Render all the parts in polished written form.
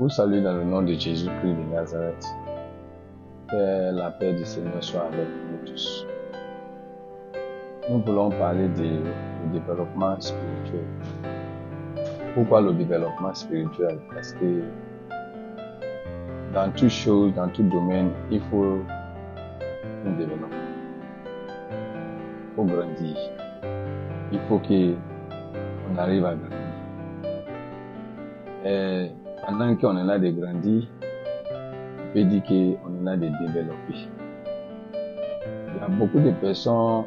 vous salue dans le nom de Jésus-Christ de Nazareth. Que la paix du Seigneur soit avec nous tous. Nous voulons parler du développement spirituel. Pourquoi le développement spirituel? Parce que dans toute chose, dans tout domaine, il faut un développement. Il faut grandir. Il faut qu'on arrive à grandir. Et pendant qu'on est là de grandir, on peut dire qu'on est là de développer. Il y a beaucoup de personnes,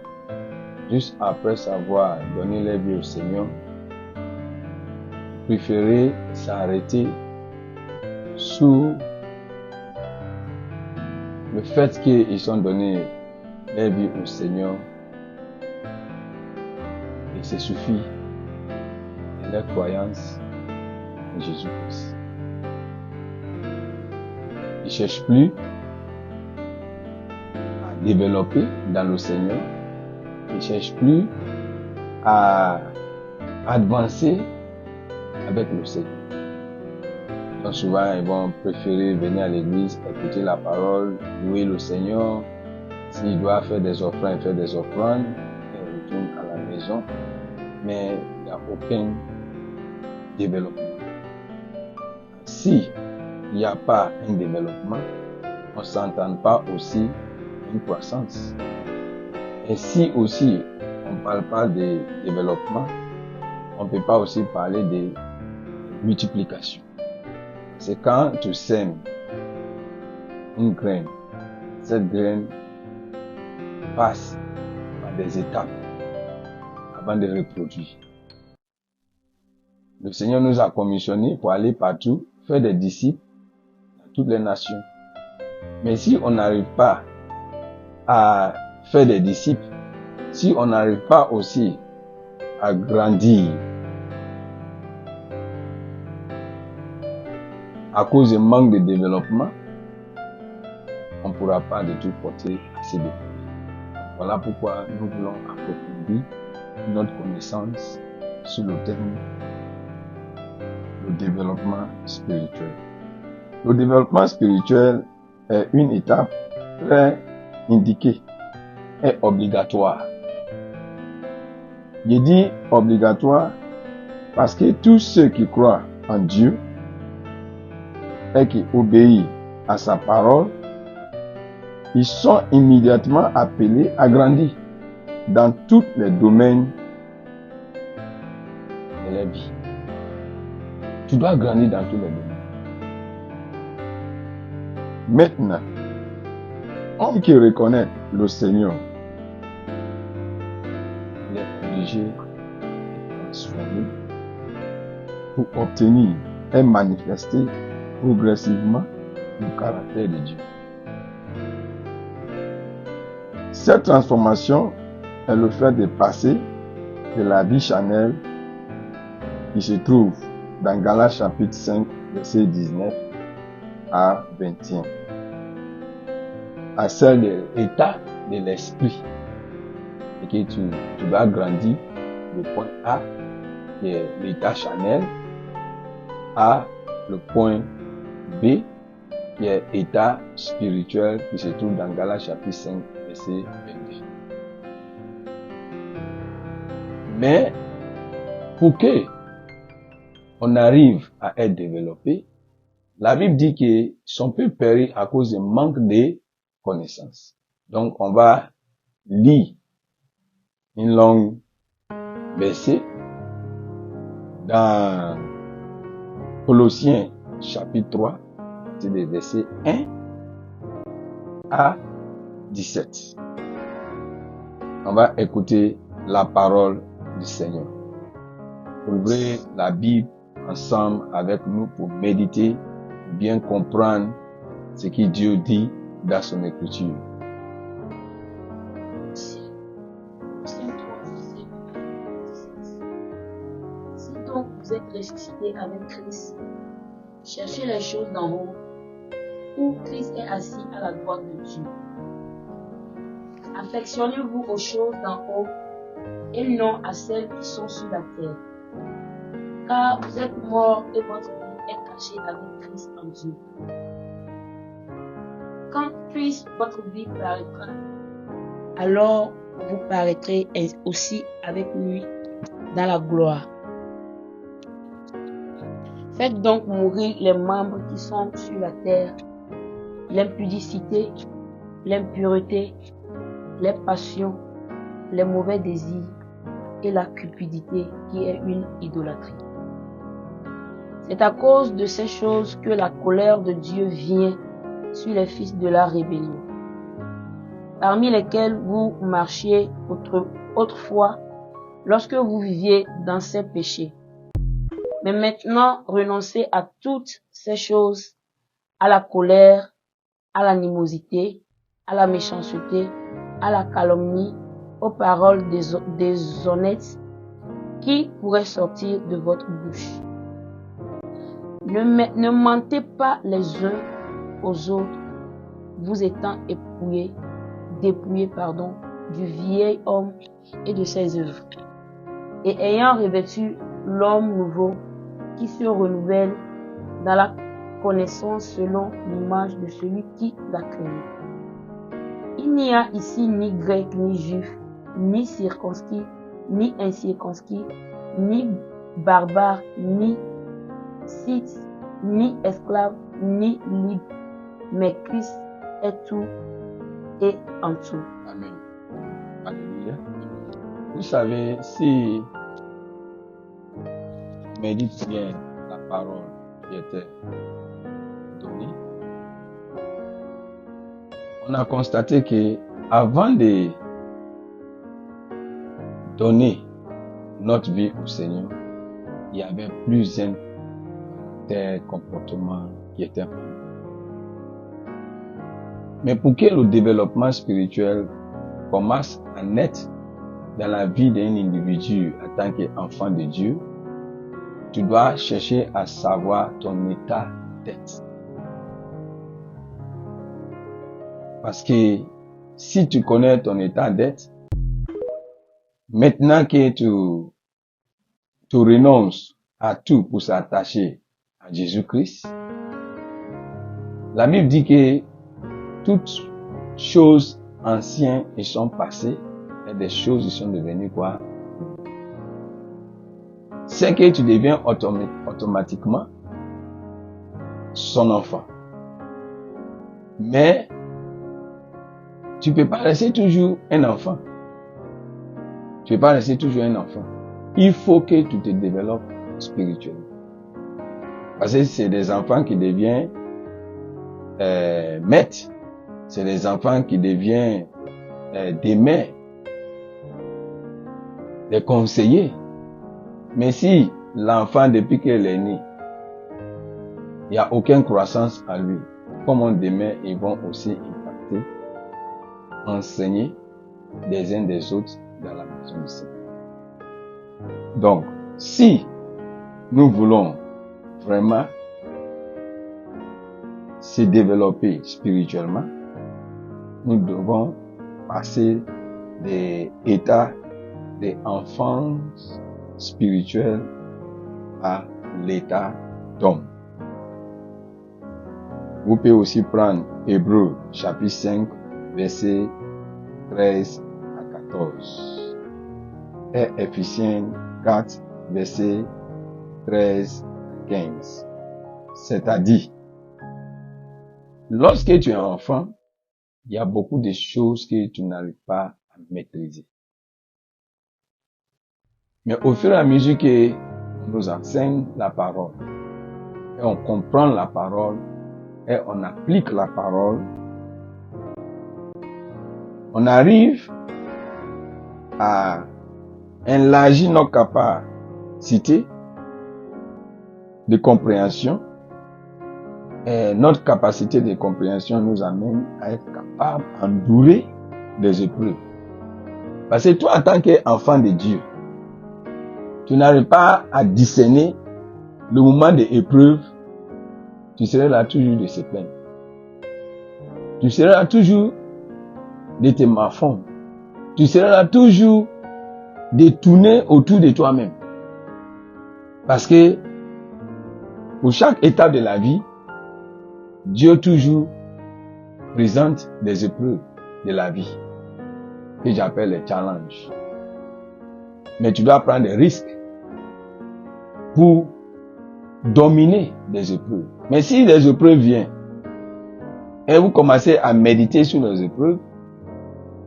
juste après savoir donner leur vie au Seigneur, préférer s'arrêter sous le fait qu'ils ont donné leur vie au Seigneur et c'est suffit de leur croyance en Jésus-Christ. Ils ne cherchent plus à développer dans le Seigneur. Ils ne cherchent plus à avancer avec le Seigneur. Donc souvent, ils vont préférer venir à l'église, écouter la parole, louer le Seigneur. S'ils doivent faire des offrandes, ils retournent à la maison. Mais il n'y a aucun développement. Si il n'y a pas un développement, on ne s'entend pas aussi une croissance. Et si aussi on ne parle pas de développement, on ne peut pas aussi parler de multiplication. C'est quand tu sèmes une graine, cette graine passe par des étapes avant de reproduire. Le Seigneur nous a commissionnés pour aller partout, faire des disciples dans toutes les nations. Mais si on n'arrive pas à faire des disciples, si on n'arrive pas aussi à grandir à cause du manque de développement, on ne pourra pas du tout porter assez de fruits. Voilà pourquoi nous voulons approfondir notre connaissance sur le thème le développement spirituel. Le développement spirituel est une étape très indiquée et obligatoire. Je dis obligatoire parce que tous ceux qui croient en Dieu et qui obéissent à sa parole, ils sont immédiatement appelés à grandir dans tous les domaines de la vie. Tu dois grandir dans tous les domaines. Maintenant, homme qui reconnaît le Seigneur, il est obligé de transformer pour obtenir et manifester progressivement le caractère de Dieu. Cette transformation est le fait de passer de la vie charnelle qui se trouve dans Galates chapitre 5, verset 19 à 21, à celle de l'état de l'esprit. Et que tu vas grandir le point A, qui est l'état charnel, à le point B, qui est état spirituel, qui se trouve dans Galates chapitre 5, verset 22. Mais, pour que on arrive à être développé, la Bible dit que son peuple périt à cause du manque de connaissances. Donc, on va lire une longue verset dans Colossiens chapitre 3, c'est des versets 1 à 17. On va écouter la parole du Seigneur. Ouvrez la Bible ensemble avec nous pour méditer, pour bien comprendre ce que Dieu dit dans son écriture. Colossiens 3, verset 1 à 17. Si donc vous êtes ressuscités avec Christ, cherchez les choses d'en haut, où Christ est assis à la droite de Dieu. Affectionnez-vous aux choses d'en haut et non à celles qui sont sur la terre. Car vous êtes morts et votre vie est marcher avec Christ en Dieu. Quand Christ, votre vie, paraîtra, alors vous paraîtrez aussi avec lui dans la gloire. Faites donc mourir les membres qui sont sur la terre, l'impudicité, l'impureté, les passions, les mauvais désirs et la cupidité qui est une idolâtrie. C'est à cause de ces choses que la colère de Dieu vient sur les fils de la rébellion, parmi lesquels vous marchiez autrefois lorsque vous viviez dans ces péchés. Mais maintenant, renoncez à toutes ces choses, à la colère, à l'animosité, à la méchanceté, à la calomnie, aux paroles déshonnêtes qui pourraient sortir de votre bouche. Ne mentez pas les uns aux autres, vous étant dépouillés du vieil homme et de ses œuvres, et ayant revêtu l'homme nouveau qui se renouvelle dans la connaissance selon l'image de celui qui l'a créé. Il n'y a ici ni grec ni juif, ni circoncis, ni incirconcis, ni barbare, ni scythe, ni esclave, ni libre, mais Christ est tout et en tout. Amen. Alléluia. Vous savez, si on médite bien la parole qui était donnée, on a constaté que avant de donner notre vie au Seigneur, il y avait plusieurs comportements qui étaient en nous. Mais pour que le développement spirituel commence à naître dans la vie d'un individu en tant qu'enfant de Dieu, tu dois chercher à savoir ton état d'être. Parce que si tu connais ton état d'être, maintenant que tu renonces à tout pour s'attacher à Jésus-Christ, la Bible dit que toutes choses anciennes et sont passées et des choses qui sont devenues quoi? C'est que tu deviens automatiquement son enfant. Mais tu peux pas rester toujours un enfant. Tu peux pas rester toujours un enfant. Il faut que tu te développes spirituellement. Parce que c'est des enfants qui deviennent maîtres. C'est des enfants qui deviennent des mères, des conseillers. Mais si l'enfant, depuis qu'il est né, il n'y a aucune croissance en lui, comment demain ils vont aussi impacter, enseigner des uns des autres dans la maison du Seigneur. Donc, si nous voulons vraiment se développer spirituellement, nous devons passer des états d'enfance spirituelle à l'état d'homme. Vous pouvez aussi prendre Hébreux chapitre 5, versets 13 à 14. Et Éphésiens 4, versets 13 à 15. C'est-à-dire, lorsque tu es enfant, il y a beaucoup de choses que tu n'arrives pas à maîtriser. Mais au fur et à mesure que on nous enseigne la parole, et on comprend la parole, et on applique la parole, on arrive à élargir nos capacités de compréhension. Et notre capacité de compréhension nous amène à être capable d'endurer des épreuves. Parce que toi, en tant qu'enfant de Dieu, tu n'arrives pas à discerner le moment de l'épreuve, tu serais là toujours de se plaindre. Tu serais là toujours de te morfondre. Tu serais là toujours de tourner autour de toi-même. Parce que Pour chaque étape de la vie, Dieu toujours présente des épreuves de la vie, que j'appelle les challenges. Mais tu dois prendre des risques pour dominer des épreuves. Mais si les épreuves viennent, et vous commencez à méditer sur les épreuves,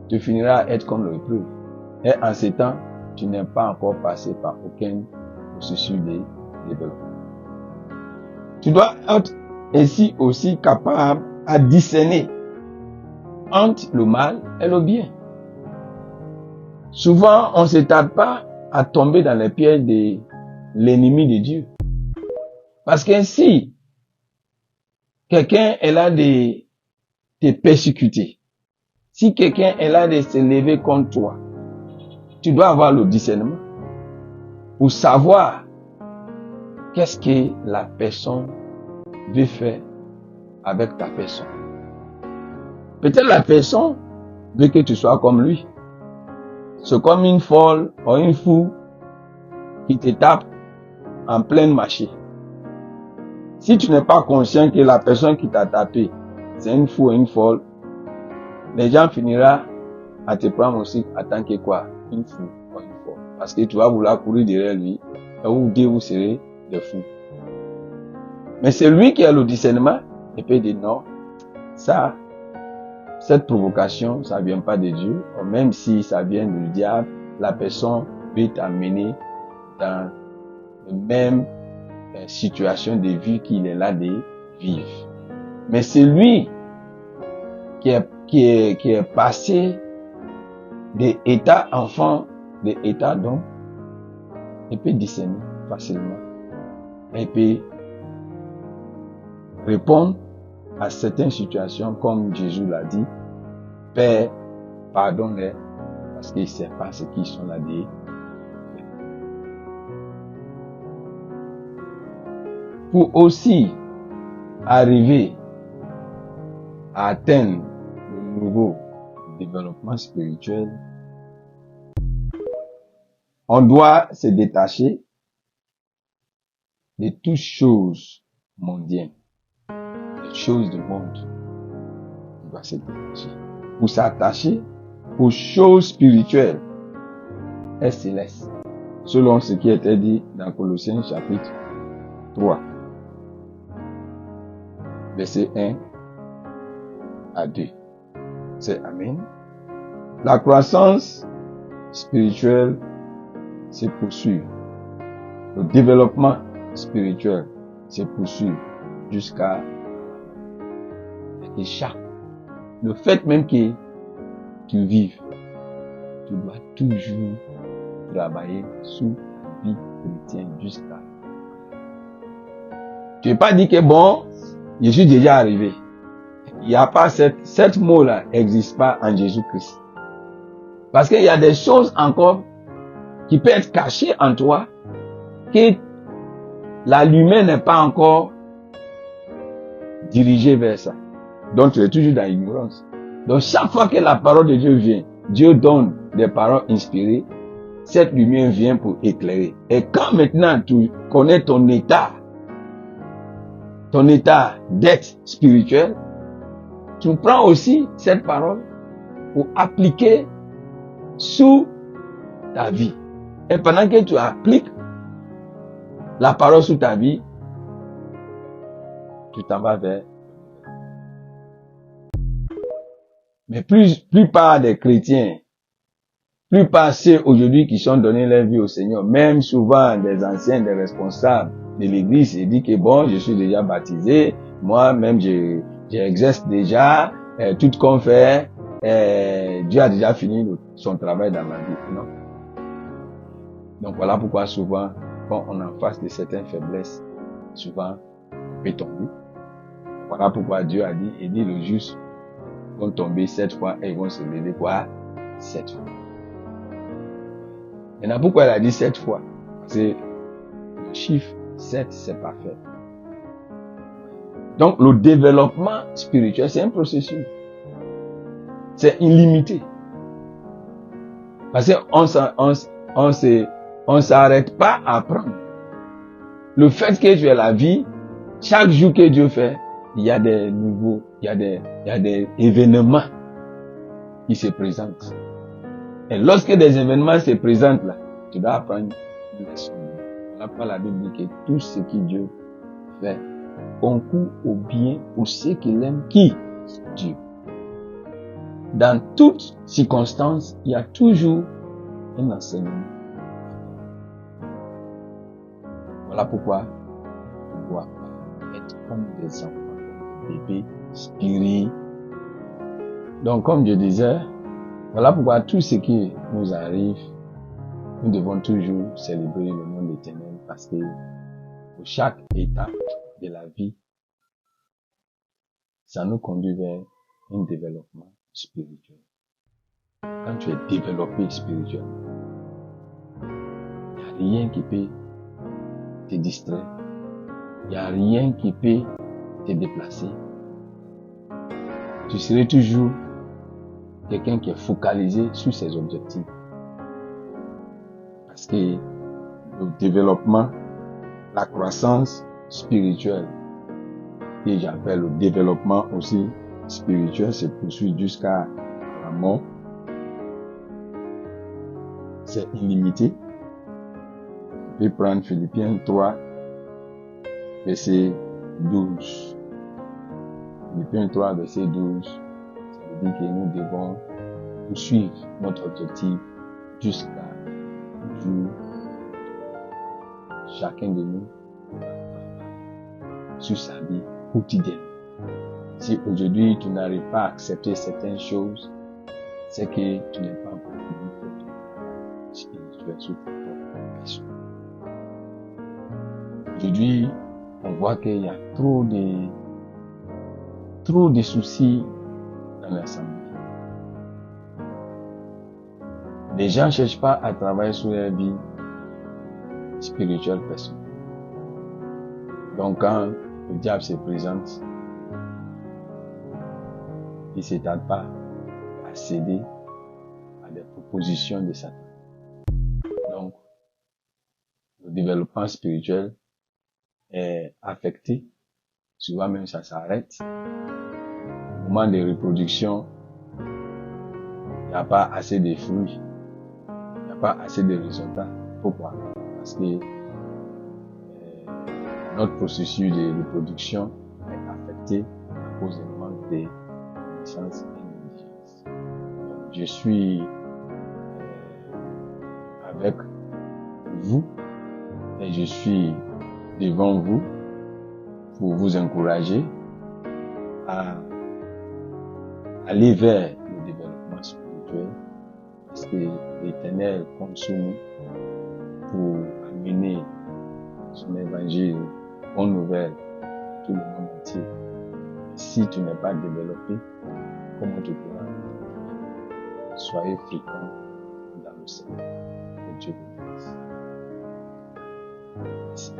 tu finiras à être comme l'épreuve. Et en ce temps, tu n'es pas encore passé par aucun processus de développement. Tu dois être ainsi aussi capable à discerner entre le mal et le bien. Souvent, on ne se tarde pas à tomber dans les pièges de l'ennemi de Dieu. Parce que si quelqu'un est là de te persécuter, si quelqu'un est là de se lever contre toi, tu dois avoir le discernement pour savoir qu'est-ce que la personne veut faire avec ta personne. Peut-être la personne veut que tu sois comme lui. C'est comme une folle ou une fou qui te tape en plein marché. Si tu n'es pas conscient que la personne qui t'a tapé, c'est une fou ou une folle, les gens finiront à te prendre aussi en tant que quoi? Une fou ou une folle. Parce que tu vas vouloir courir derrière lui, et vous serez des fous. Mais c'est lui qui a le discernement, et peut dire non, cette provocation, ça vient pas de Dieu, ou même si ça vient du diable, la personne peut t'amener dans la même situation de vie qu'il est là de vivre. Mais c'est lui qui est passé de état enfant, de état d'homme, il peut discerner facilement. Il peut répondre à certaines situations comme Jésus l'a dit, Père, pardonne-les parce qu'ils ne savent pas ce qu'ils sont là de faire. Pour aussi arriver à atteindre le nouveau développement spirituel, on doit se détacher de toutes choses mondiales, des choses du monde. On doit se détacher. Pour s'attacher aux choses spirituelles et célestes, selon ce qui était dit dans Colossiens chapitre 3, verset 1 à 2. C'est Amen. La croissance spirituelle se poursuit. Le développement spirituel se poursuit jusqu'à chaque. Le fait même que tu vives, tu dois toujours travailler sous la vie chrétienne jusqu'à. Tu n'es pas dit que bon, je suis déjà arrivé. Il n'y a pas cette mot-là n'existe pas en Jésus-Christ. Parce qu'il y a des choses encore qui peuvent être cachées en toi, que la lumière n'est pas encore dirigée vers ça. Donc tu es toujours dans l'ignorance. Donc chaque fois que la parole de Dieu vient, Dieu donne des paroles inspirées, cette lumière vient pour éclairer. Et quand maintenant tu connais ton état d'être spirituel, tu prends aussi cette parole pour appliquer sous ta vie. Et pendant que tu appliques la parole sous ta vie, tu t'en vas vers. Mais plupart des chrétiens, plupart ceux aujourd'hui qui sont donnés leur vie au Seigneur, même souvent des anciens, des responsables de l'église, ils disent que bon, je suis déjà baptisé, moi-même j'exerce déjà, tout qu'on fait, Dieu a déjà fini son travail dans ma vie. Non. Donc voilà pourquoi souvent, quand on est en face de certaines faiblesses, souvent on peut tomber. Voilà pourquoi Dieu a dit, il dit le juste vont tomber 7 fois et ils vont se lever quoi? 7 fois. Maintenant pourquoi il a dit 7 fois? Parce que le chiffre 7 c'est parfait. Donc le développement spirituel c'est un processus. C'est illimité. Parce qu'on s'arrête pas à apprendre. Le fait que tu aies la vie Chaque jour que Dieu fait, il y a des nouveaux, il y a des événements qui se présentent. Et lorsque des événements se présentent là, tu dois apprendre une leçon. Voilà pourquoi la Bible dit que tout ce que Dieu fait concourt au bien pour ceux qui l'aiment, qui? Dieu. Dans toutes circonstances, il y a toujours un enseignement. Voilà pourquoi on ne doit pas être comme des enfants, comme des bébés spirituels. Donc, comme je disais, voilà pourquoi tout ce qui nous arrive, nous devons toujours célébrer le nom de l'Éternel, parce que pour chaque étape de la vie, ça nous conduit vers un développement spirituel. Quand tu es développé spirituellement, il n'y a rien qui peut te distraire. Il n'y a rien qui peut te déplacer. Tu serais toujours quelqu'un qui est focalisé sur ses objectifs. Parce que le développement, la croissance spirituelle, que j'appelle le développement aussi spirituel, se poursuit jusqu'à la mort. C'est illimité. On peut prendre Philippiens 3, verset 12. Philippiens 3, verset 12. Ça veut dire que nous devons poursuivre notre objectif jusqu'à un jour. Chacun de nous sur sa vie quotidienne. Si aujourd'hui tu n'arrives pas à accepter certaines choses, c'est que tu n'es pas encore spirituel sur ta propre personne. Aujourd'hui, on voit qu'il y a trop de soucis dans l'assemblée. Les gens ne cherchent pas à travailler sur leur vie spirituelle personnelle. Donc quand le diable se présente, il ne s'étale pas à céder à des propositions de Satan. Donc, le développement spirituel est affecté. Souvent même ça s'arrête. Au moment de reproduction, il n'y a pas assez de fruits. Il n'y a pas assez de résultats. Pourquoi? Parce que notre processus de reproduction est affecté à cause du manque de connaissances et d'intelligence. Donc, je suis avec vous et je suis devant vous pour vous encourager à aller vers le développement spirituel, parce que l'Éternel compte sur nous pour amener son évangile, bonne nouvelle à tout le monde entier. Et si tu n'es pas développé, comment tu pourras? Soyez fréquents dans le Seigneur. Que Dieu vous bénisse. Merci.